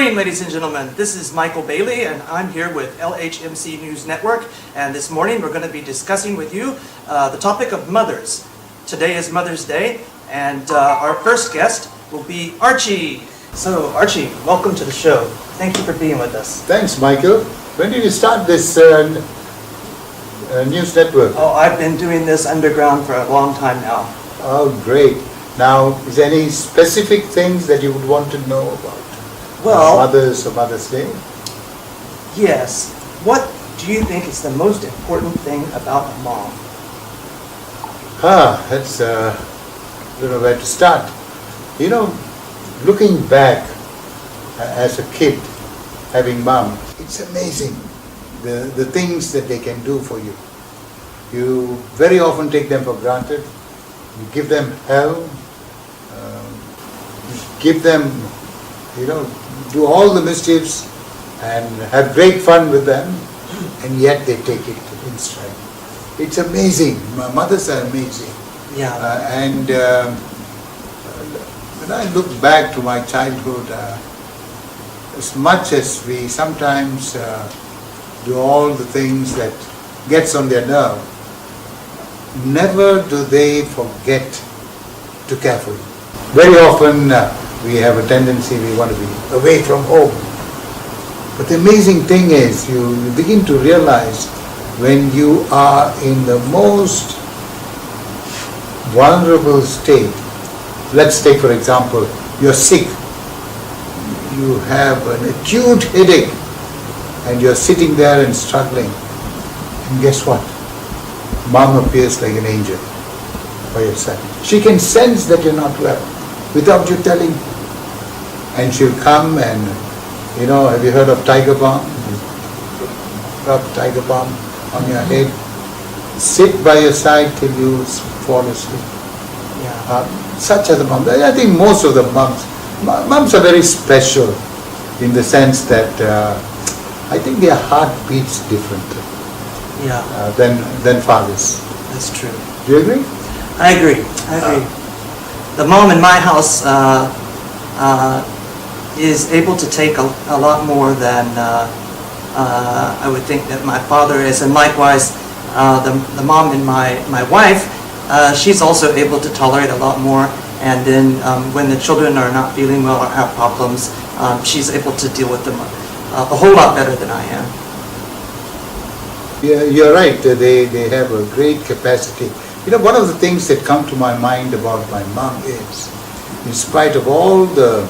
morning, ladies and gentlemen. This is Michael Bailey, and I'm here with LHMC News Network. And this morning, we're going to be discussing with you the topic of mothers. Today is Mother's Day, and our first guest will be Archie. So, Archie, welcome to the show. Thank you for being with us. Thanks, Michael. When did you start this news network? Oh, I've been doing this underground for a long time now. Oh, great. Now, is there any specific things that you would want to know about? Well, Mothers or Mother's Day? yes. What do you think is the most important thing about a mom? That's I don't know where to start. You know, looking back as a kid, having mom, it's amazing the things that they can do for you. You very often take them for granted. You give them help. You give them, do all the mischiefs and have great fun with them, and yet they take it in stride. It's amazing. Mothers are amazing. Yeah. When I look back to my childhood, as much as we sometimes do all the things that gets on their nerve, never do they forget to care for you. Very often we have a tendency, we want to be away from home. But the amazing thing is, you begin to realize when you are in the most vulnerable state. Let's take, for example, you're sick. You have an acute headache and you're sitting there and struggling. And guess what? Mom appears like an angel by your side. She can sense that you're not well without you telling. And she'll come and, have you heard of tiger balm? Rub tiger balm on your head. Sit by your side till you fall asleep. Yeah. Such are the moms. I think most of the moms are very special in the sense that I think their heart beats differently than fathers. That's true. Do you agree? I agree. The mom in my house is able to take a lot more than I would think that my father is, and likewise the mom in my wife, she's also able to tolerate a lot more, and then when the children are not feeling well or have problems, she's able to deal with them a whole lot better than I am. Yeah, you're right. They have a great capacity. One of the things that come to my mind about my mom is, in spite of all the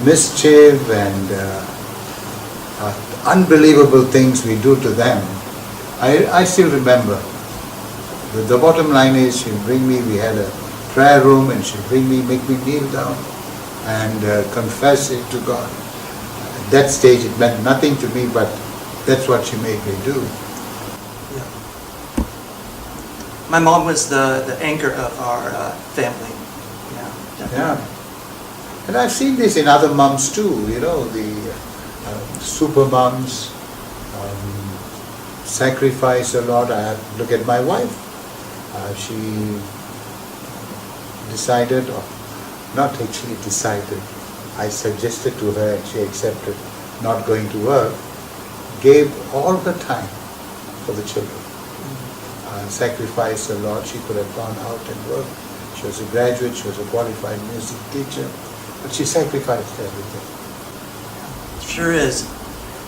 mischief and unbelievable things we do to them, I still remember. The bottom line is, she'll bring me, we had a prayer room, and she'll bring me, make me kneel down and confess it to God. At that stage it meant nothing to me, but that's what she made me do. Yeah. My mom was the anchor of our family. Yeah, definitely. Yeah. And I've seen this in other moms too, the super moms sacrifice a lot. Look at my wife. She decided, or not actually decided, I suggested to her and she accepted not going to work, gave all the time for the children. Sacrificed a lot. She could have gone out and worked. She was a graduate, she was a qualified music teacher, but she sacrificed everything. Sure is.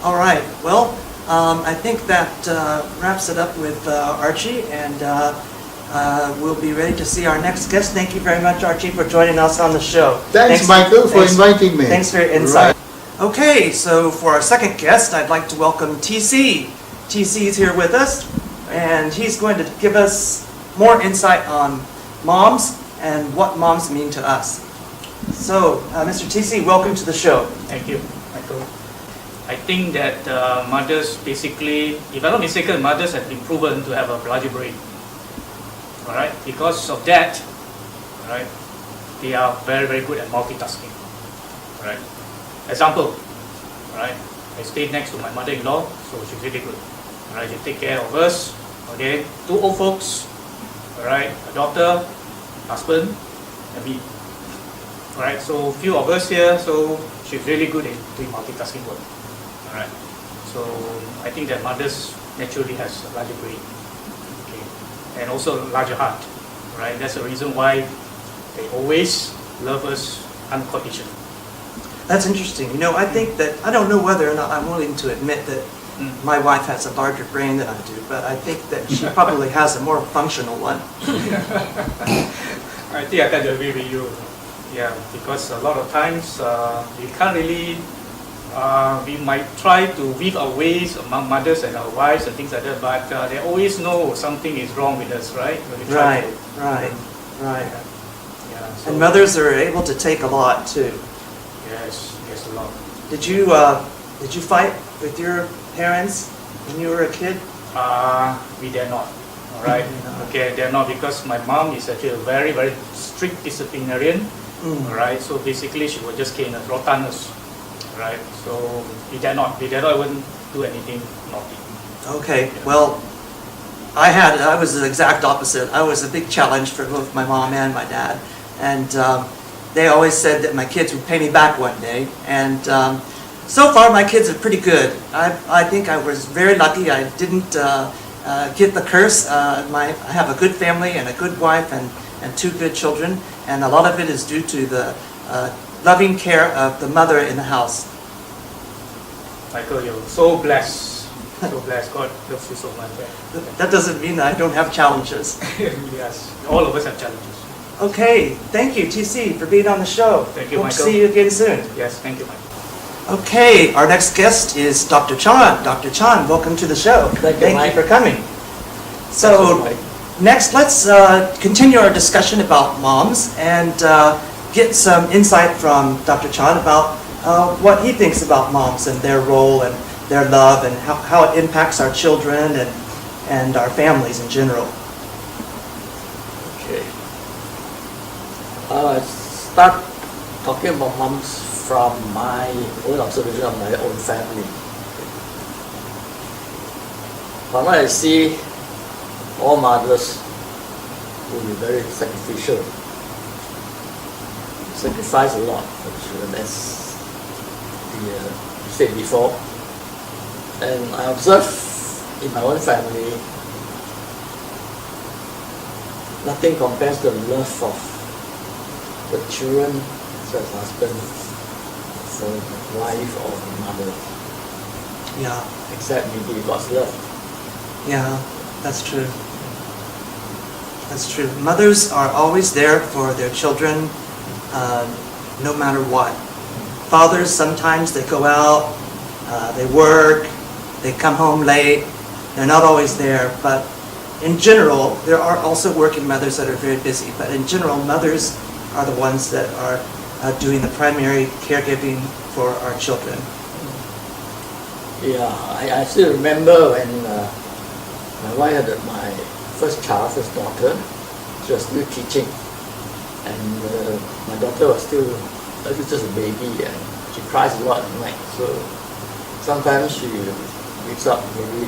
All right. Well, I think that wraps it up with Archie, and we'll be ready to see our next guest. Thank you very much, Archie, for joining us on the show. Thanks Michael, for inviting me. Thanks for your insight. Right. Okay, so for our second guest, I'd like to welcome TC. TC is here with us, and he's going to give us more insight on moms and what moms mean to us. So, Mr. TC, welcome to the show. Thank you, Michael. I think that mothers basically, if I'm not mistaken, mothers have been proven to have a bloody brain. Alright, because of that, alright, they are very, very good at multitasking. Alright, example, alright, I stay next to my mother-in-law, so she's really good. Alright, she take care of us. Okay, 2 old folks, alright, a daughter, husband, and me. Alright, so few of us here, so she's really good in doing multitasking work. All right. So I think that mothers naturally has a larger brain, okay, and also a larger heart, right? That's the reason why they always love us unconditionally. That's interesting. You know, I think that, I don't know whether or not I'm willing to admit that my wife has a larger brain than I do, but I think that she probably has a more functional one. I think I can agree with you. Yeah, because a lot of times we can't really, we might try to weave our ways among mothers and our wives and things like that, but they always know something is wrong with us, right? When we try Right, to, right, right. Yeah, so, And mothers are able to take a lot too. Yes, yes, a lot. Did you fight with your parents when you were a kid? We dare not. All right. Okay, dare not, because my mom is actually a very, very strict disciplinarian. All right. So basically, she would just cane us, rotan us. Right. So we dare not. We dare not even do anything naughty. Okay, well, I was the exact opposite. I was a big challenge for both my mom and my dad. And they always said that my kids would pay me back one day. And so far, my kids are pretty good. I think I was very lucky. I didn't get the curse. I have a good family and a good wife and 2 good children. And a lot of it is due to the loving care of the mother in the house. Michael, you're so blessed. So blessed. God loves you so much. That doesn't mean that I don't have challenges. Yes. All of us have challenges. Okay, thank you, TC, for being on the show. Thank you, Hope Michael. to see you again soon. Yes, thank you, Michael. Okay, our next guest is Dr. Chan. Dr. Chan, welcome to the show. Thank you, Mike. for coming. So, next, let's continue our discussion about moms and get some insight from Dr. Chan about what he thinks about moms and their role and their love and how it impacts our children and our families in general. Okay. Start talking about moms from my own observation of my own family. From what I see, all mothers will be very sacrificial. Sacrifice a lot for children, as you said before. And I observe in my own family, nothing compares to the love of the children, as well as husband, for the wife or the mother, Yeah, except maybe God's love. yeah, that's true. That's true. Mothers are always there for their children, no matter what. Fathers, sometimes they go out, they work, they come home late, they're not always there, but in general, there are also working mothers that are very busy, but in general, mothers are the ones that are doing the primary caregiving for our children. Yeah, I still remember when my wife had my first child, first daughter. She was still teaching, and my daughter was still just a baby, and she cries a lot at night. So sometimes she wakes up maybe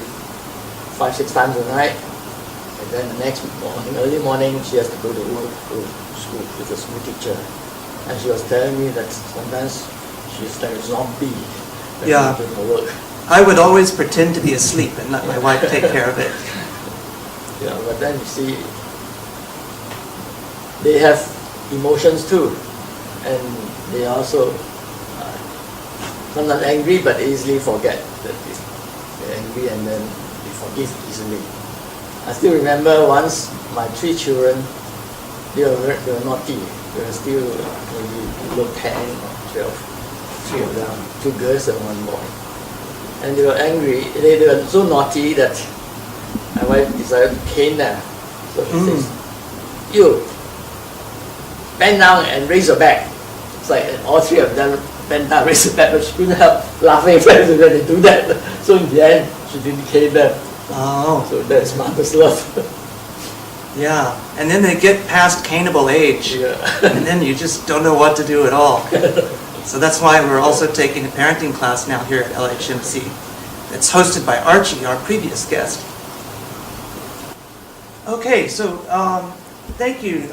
5-6 times a night, and then the next morning, early morning, she has to go to work, go to school with a school teacher. And she was telling me that sometimes she's like a zombie when Yeah. she's doing her work. I would always pretend to be asleep and let my wife take care of it. Yeah, but then you see, they have emotions too, and they also sometimes angry but easily forget that they're angry, and then they forgive easily. I still remember once my 3 children, they were naughty. They were still maybe below 10 or 12, 3 of them, 2 girls and 1 boy. And they were angry. They were so naughty that my wife decided to cane them. So she says, "You bend down and raise your back." It's like all 3 of them bent down, raised their back, but she couldn't help laughing when they do that. So in the end, she didn't cane them. Oh, So that's mother's love. yeah. And then they get past canable age, Yeah. and then you just don't know what to do at all. So that's why we're also taking a parenting class now here at LHMC. It's hosted by Archie, our previous guest. Okay, so thank you,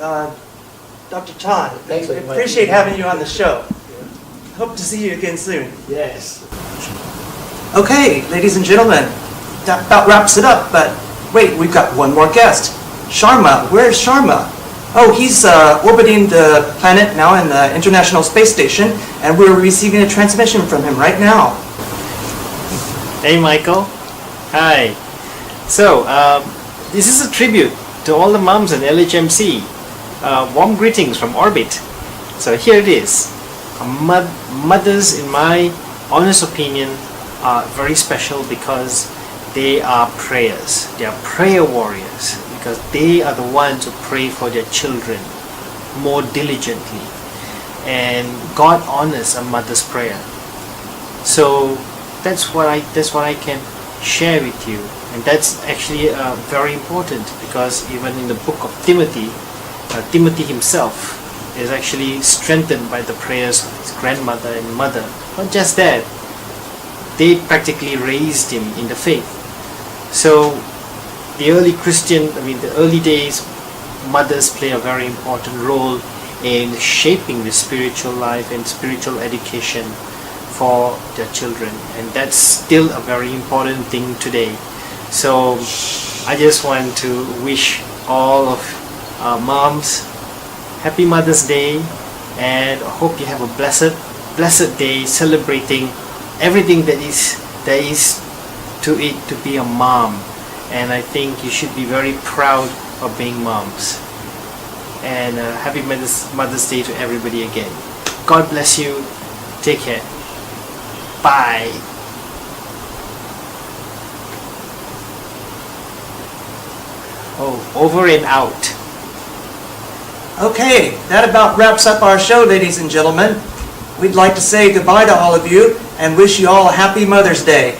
Dr. Chan. Thanks I very much. appreciate having you on the show. Hope to see you again soon. Yes. Okay, ladies and gentlemen, that about wraps it up, but wait, we've got one more guest. Sharma, where's Sharma? Oh, he's orbiting the planet now in the International Space Station, and we're receiving a transmission from him right now. Hey Michael, hi. So, this is a tribute to all the moms in LHMC. Warm greetings from orbit. So here it is. Mothers, in my honest opinion, are very special because they are prayers. They are prayer warriors because they are the ones who pray for their children more diligently. And God honors a mother's prayer. So that's what I can share with you, and that's actually very important because even in the book of Timothy, Timothy himself is actually strengthened by the prayers of his grandmother and mother. Not just that, they practically raised him in the faith. So the early the early days, mothers play a very important role in shaping the spiritual life and spiritual education for their children, and that's still a very important thing today. So I just want to wish all of moms happy Mother's Day, and I hope you have a blessed day celebrating everything that is to it to be a mom. And I think you should be very proud of being moms. And happy Mother's Day to everybody again. God bless you. Take care. Bye. Oh, over and out. Okay, that about wraps up our show, ladies and gentlemen. We'd like to say goodbye to all of you and wish you all a happy Mother's Day.